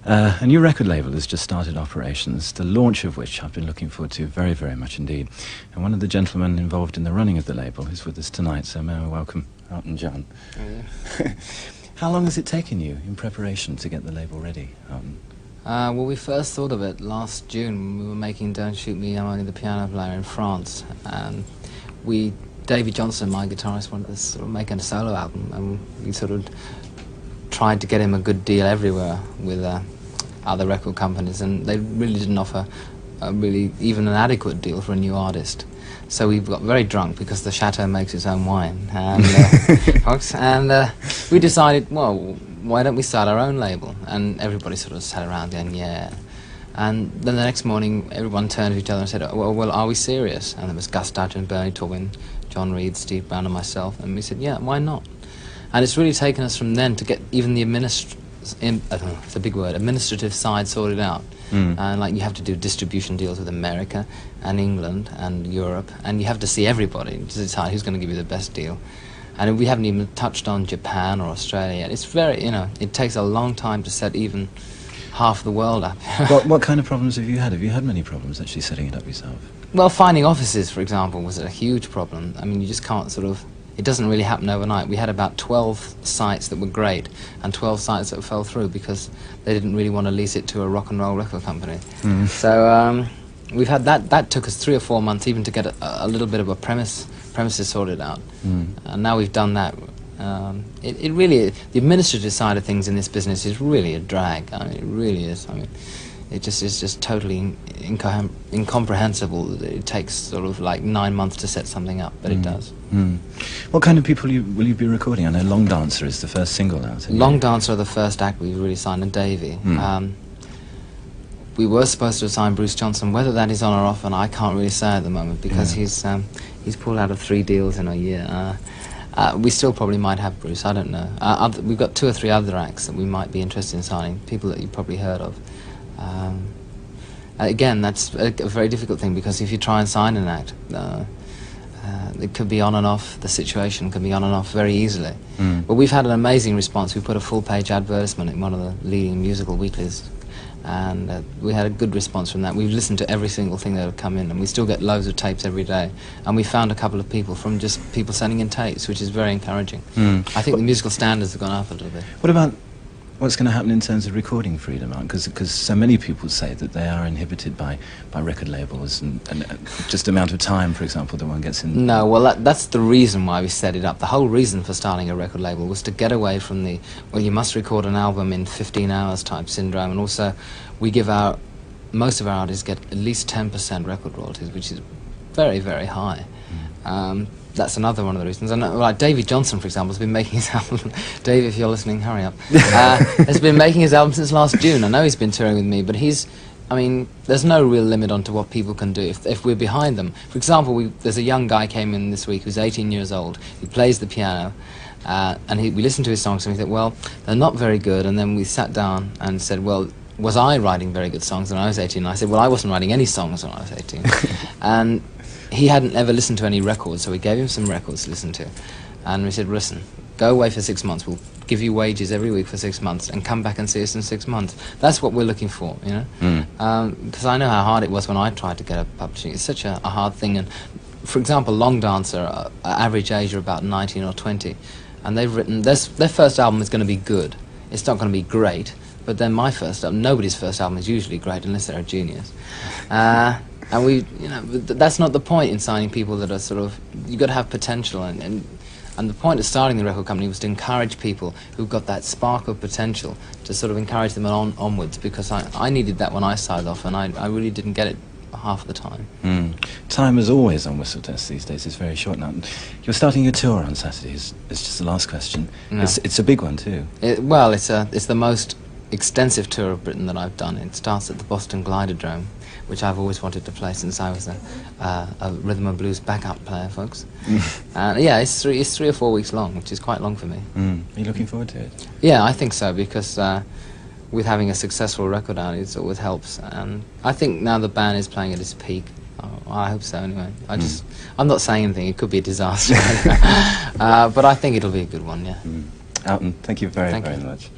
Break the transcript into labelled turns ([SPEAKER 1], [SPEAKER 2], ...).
[SPEAKER 1] A new record label has just started operations, the launch of which I've been looking forward to very, very much indeed. And one of the gentlemen involved in the running of the label is with us tonight, so may I welcome Elton John.
[SPEAKER 2] Oh, yeah.
[SPEAKER 1] How long has it taken you in preparation to get the label ready, Elton?
[SPEAKER 2] Well, we first thought of it last June. We were making Don't Shoot Me, I'm Only the Piano Player in France. And David Johnson, my guitarist, wanted to sort of make a solo album, and we sort of tried to get him a good deal everywhere with other record companies, and they really didn't offer even an adequate deal for a new artist. So we got very drunk because the chateau makes its own wine, and we decided, well, why don't we start our own label? And everybody sort of sat around going, yeah. And then the next morning, everyone turned to each other and said, well, are we serious? And there was Gus Dudgeon and Bernie Taupin, John Reed, Steve Brown and myself, and we said, yeah, why not? And it's really taken us from then to get even the it's a big word, administrative side sorted out. And like you have to do distribution deals with America and England and Europe, and you have to see everybody to decide who's going to give you the best deal. And we haven't even touched on Japan or Australia yet. It's very, it takes a long time to set even half the world up.
[SPEAKER 1] What kind of problems have you had? Have you had many problems actually setting it up yourself?
[SPEAKER 2] Well, finding offices, for example, was a huge problem. I mean, you just can't it doesn't really happen overnight. We had about 12 sites that were great and 12 sites that fell through because they didn't really want to lease it to a rock and roll record company. So we've had that took us 3 or 4 months even to get a little bit of a premises sorted out. And now we've done that. It really, the administrative side of things in this business is really a drag. I mean, it really is. I mean, it just is just totally incomprehensible that it takes sort of like 9 months to set something up, but it does.
[SPEAKER 1] What kind of people will you be recording? I know Long Dancer is the first single out.
[SPEAKER 2] Long Dancer are the first act we really signed, and Davey. We were supposed to assign Bruce Johnson. Whether that is on or off, and I can't really say at the moment because he's pulled out of 3 deals in a year. We still probably might have Bruce, I don't know. We've got 2 or 3 other acts that we might be interested in signing, people that you've probably heard of. Again, that's a very difficult thing because if you try and sign an act, it could be on and off, the situation can be on and off very easily. But we've had an amazing response. We put a full-page advertisement in one of the leading musical weeklies, and we had a good response from that. We've listened to every single thing that had come in, and we still get loads of tapes every day. And we found a couple of people from just people sending in tapes, which is very encouraging. I think the musical standards have gone up a little bit.
[SPEAKER 1] What about what's going to happen in terms of recording freedom? Because so many people say that they are inhibited by record labels and just the amount of time, for example, that one gets in.
[SPEAKER 2] No, well, that's the reason why we set it up. The whole reason for starting a record label was to get away from the, well, you must record an album in 15 hours type syndrome, and also we give most of our artists get at least 10% record royalties, which is very, very high. That's another one of the reasons. And like David Johnson, for example, has been making his album. Dave, if you're listening, hurry up. Has been making his album since last June. I know he's been touring with me, but I mean, there's no real limit onto what people can do if we're behind them. For example, there's a young guy came in this week who's 18 years old. He plays the piano, and we listened to his songs and we thought, well, they're not very good. And then we sat down and said, well, was I writing very good songs when I was 18? And I said, well, I wasn't writing any songs when I was 18. And he hadn't ever listened to any records, so we gave him some records to listen to. And we said, listen, go away for 6 months. We'll give you wages every week for 6 months and come back and see us in 6 months. That's what we're looking for, Because I know how hard it was when I tried to get a publishing. It's such a hard thing. And for example, Long Dancer, average age are about 19 or 20. And they've written, their first album is going to be good. It's not going to be great. But then my first album, nobody's first album is usually great unless they're a genius. And that's not the point in signing people that are sort of, you've got to have potential, and the point of starting the record company was to encourage people who've got that spark of potential, to sort of encourage them onwards, because I needed that when I started off, and I really didn't get it half the time.
[SPEAKER 1] Time as always on Whistle Test these days is very short now. You're starting a tour on Saturday, it's just the last question. Yeah. It's a big one too.
[SPEAKER 2] Well, it's the most extensive tour of Britain that I've done. It starts at the Boston Gliderdome, which I've always wanted to play since I was a rhythm and blues backup player, folks. And yeah, it's 3 or 4 weeks long, which is quite long for me.
[SPEAKER 1] Are you looking forward to it?
[SPEAKER 2] Yeah, I think so, because with having a successful record out, it always helps. And I think now the band is playing at its peak. I hope so, anyway. I'm not saying anything, it could be a disaster. But I think it'll be a good one, yeah.
[SPEAKER 1] Elton, thank you very much.